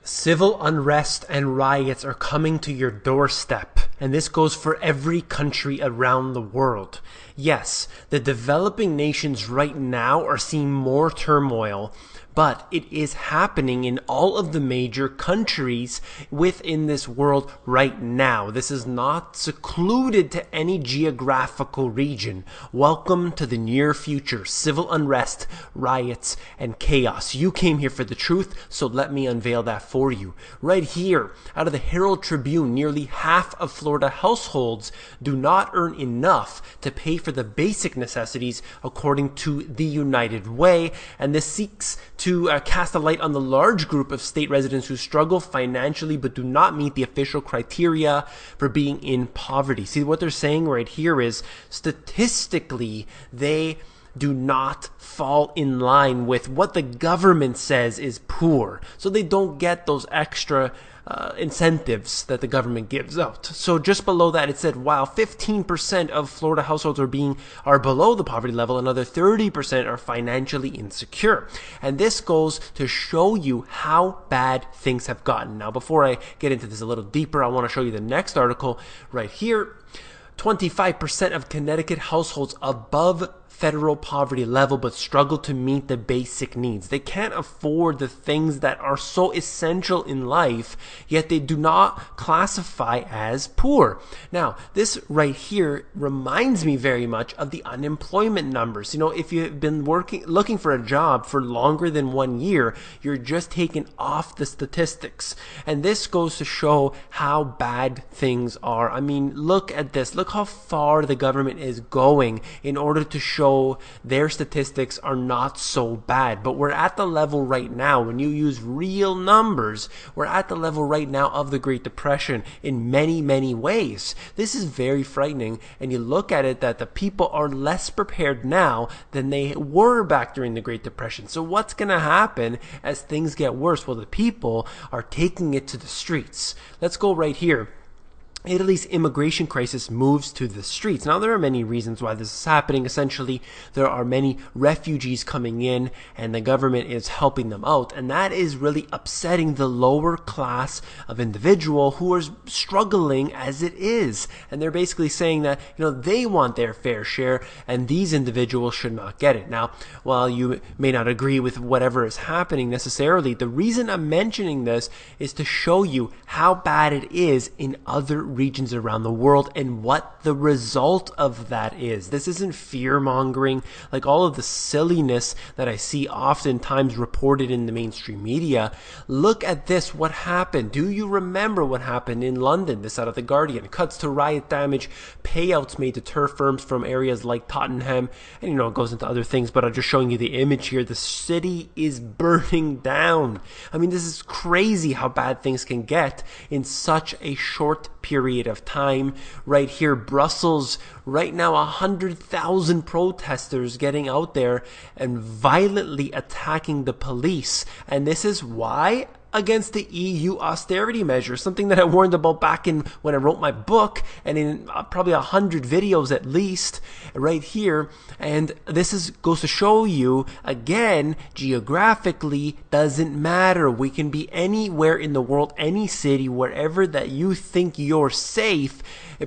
Civil unrest and riots are coming to your doorstep, and this goes for every country around the world. Yes, the developing nations right now are seeing more turmoil, but it is happening in all of the major countries within this world right now. This is not secluded to any geographical region. Welcome to the near future. Civil unrest, riots, and chaos. You came here for the truth, so let me unveil that for you. Right here, out of the Herald Tribune, nearly half of Florida households do not earn enough to pay for the basic necessities according to the United Way, and this seeks to cast a light on the large group of state residents who struggle financially but do not meet the official criteria for being in poverty. See, what they're saying right here is statistically they do not fall in line with what the government says is poor. So they don't get those extra incentives that the government gives out. So just below that, it said, while 15% of Florida households are below the poverty level, another 30% are financially insecure. And this goes to show you how bad things have gotten. Now, before I get into this a little deeper, I want to show you the next article right here. 25% of Connecticut households above federal poverty level but struggle to meet the basic needs. They can't afford the things that are so essential in life, yet they do not classify as poor. Now, this right here reminds me very much of the unemployment numbers. You know, if you've been looking for a job for longer than 1 year, you're just taken off the statistics. And this goes to show how bad things are. I mean, look at this. Look how far the government is going in order to show their statistics are not so bad. But we're at the level right now, when you use real numbers, we're at the level right now of the Great Depression in many, many ways. This is very frightening, and you look at it that the people are less prepared now than they were back during the Great Depression. So what's going to happen as things get worse? Well, the people are taking it to the streets. Let's go right here. Italy's immigration crisis moves to the streets. Now, there are many reasons why this is happening. Essentially, there are many refugees coming in, and the government is helping them out. And that is really upsetting the lower class of individual who are struggling as it is. And they're basically saying that, they want their fair share, and these individuals should not get it. Now, while you may not agree with whatever is happening necessarily, the reason I'm mentioning this is to show you how bad it is in other regions around the world and what the result of that is. This isn't fear-mongering like all of the silliness that I see oftentimes reported in the mainstream media. Look at this. What happened? Do you remember what happened in London? This out of The Guardian. Cuts to riot damage. Payouts may deter firms from areas like Tottenham. And it goes into other things, but I'm just showing you the image here. The city is burning down. I mean, this is crazy how bad things can get in such a short period of time. Right here, Brussels, right now 100,000 protesters getting out there and violently attacking the police. And this is why? Against the EU austerity measures, something that I warned about back in when I wrote my book, and in probably 100 videos at least right here. And this goes to show you, again, geographically doesn't matter. We can be anywhere in the world, any city, wherever that you think you're safe.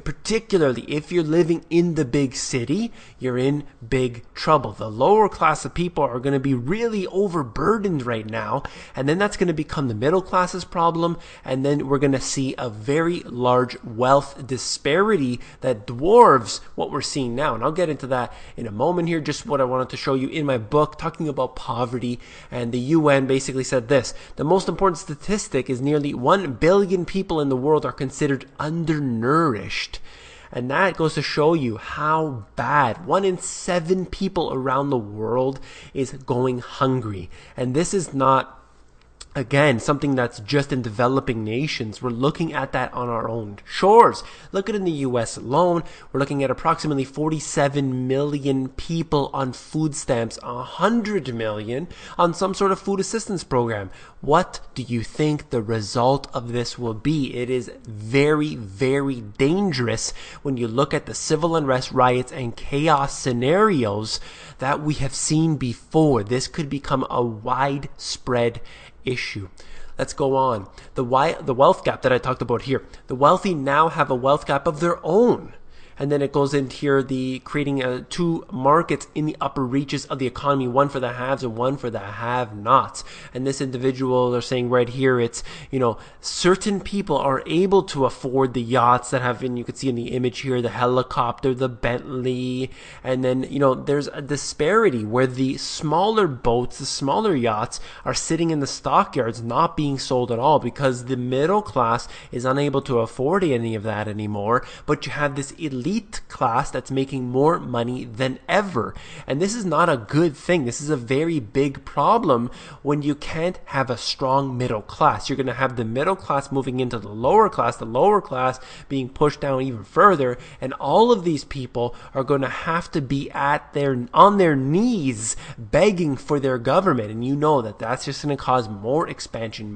Particularly if you're living in the big city, you're in big trouble. The lower class of people are going to be really overburdened right now, and then that's going to become the middle class's problem, and then we're going to see a very large wealth disparity that dwarfs what we're seeing now. And I'll get into that in a moment here. Just what I wanted to show you in my book talking about poverty, and the UN basically said this: the most important statistic is nearly 1 billion people in the world are considered undernourished. And that goes to show you how bad 1 in 7 people around the world is going hungry. And this is not, again, something that's just in developing nations. We're looking at that on our own shores. Look at in the US alone, we're looking at approximately 47 million people on food stamps, 100 million on some sort of food assistance program. What do you think the result of this will be? It is very, very dangerous when you look at the civil unrest, riots, and chaos scenarios that we have seen before. This could become a widespread issue. Let's go on. The wealth gap that I talked about here. The wealthy now have a wealth gap of their own. And then it goes into here, creating two markets in the upper reaches of the economy, one for the haves and one for the have-nots. And this individual, they're saying right here, it's, certain people are able to afford the yachts that have, and you can see in the image here, the helicopter, the Bentley. And then, there's a disparity where the smaller boats, the smaller yachts are sitting in the stockyards, not being sold at all because the middle class is unable to afford any of that anymore. But you have this elite class that's making more money than ever. And this is not a good thing. This is a very big problem when you can't have a strong middle class. You're going to have the middle class moving into the lower class being pushed down even further, and all of these people are going to have to be on their knees begging for their government. And you know that that's just going to cause more expansion, and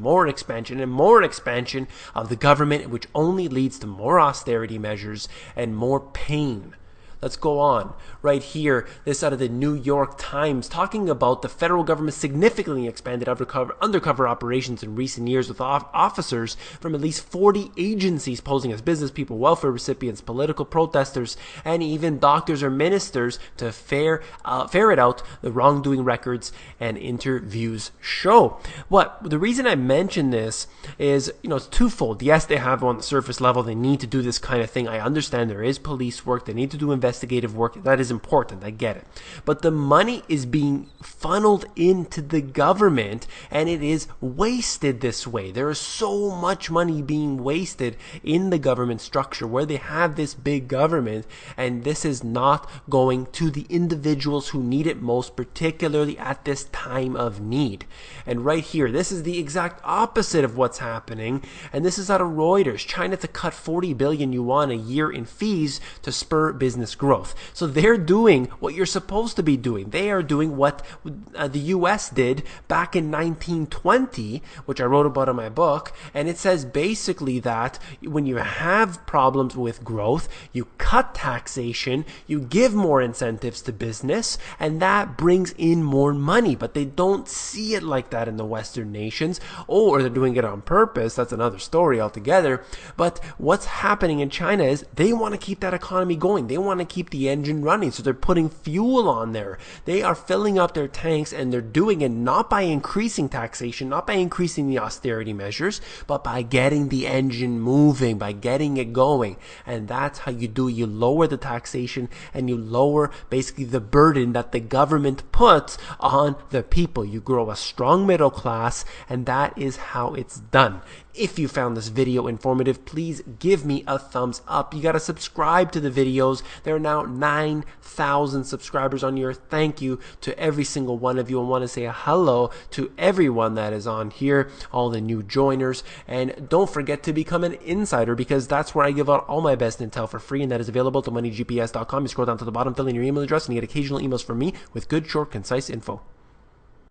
more expansion of the government, which only leads to more austerity measures and more pain. Let's go on. Right here, this out of the New York Times, talking about the federal government significantly expanded undercover operations in recent years with officers from at least 40 agencies posing as business people, welfare recipients, political protesters, and even doctors or ministers to ferret out the wrongdoing records and interviews show. The reason I mention this is, it's twofold. Yes, they have on the surface level, they need to do this kind of thing. I understand there is police work. They need to do investigative work. That is important. I get it. But the money is being funneled into the government, and it is wasted this way. There is so much money being wasted in the government structure where they have this big government, and this is not going to the individuals who need it most, particularly at this time of need. And right here, this is the exact opposite of what's happening, and this is out of Reuters. China to cut 40 billion yuan a year in fees to spur business growth. So they're doing what you're supposed to be doing. They are doing what the U.S. did back in 1920, which I wrote about in my book. And it says basically that when you have problems with growth, you cut taxation, you give more incentives to business, and that brings in more money. But they don't see it like that in the Western nations, or they're doing it on purpose. That's another story altogether. But what's happening in China is they want to keep that economy going. They want to keep the engine running, so they're putting fuel on there. They are filling up their tanks, and they're doing it not by increasing taxation, not by increasing the austerity measures, but by getting the engine moving, by getting it going. And that's how you do it. You lower the taxation, and you lower basically the burden that the government puts on the people. You grow a strong middle class, and that is how it's done. If you found this video informative, please give me a thumbs up. You got to subscribe to the videos. There are now 9,000 subscribers on here. Thank you to every single one of you. I want to say a hello to everyone that is on here, all the new joiners. And don't forget to become an insider, because that's where I give out all my best intel for free, and that is available to moneygps.com. You scroll down to the bottom, fill in your email address, and you get occasional emails from me with good, short, concise info.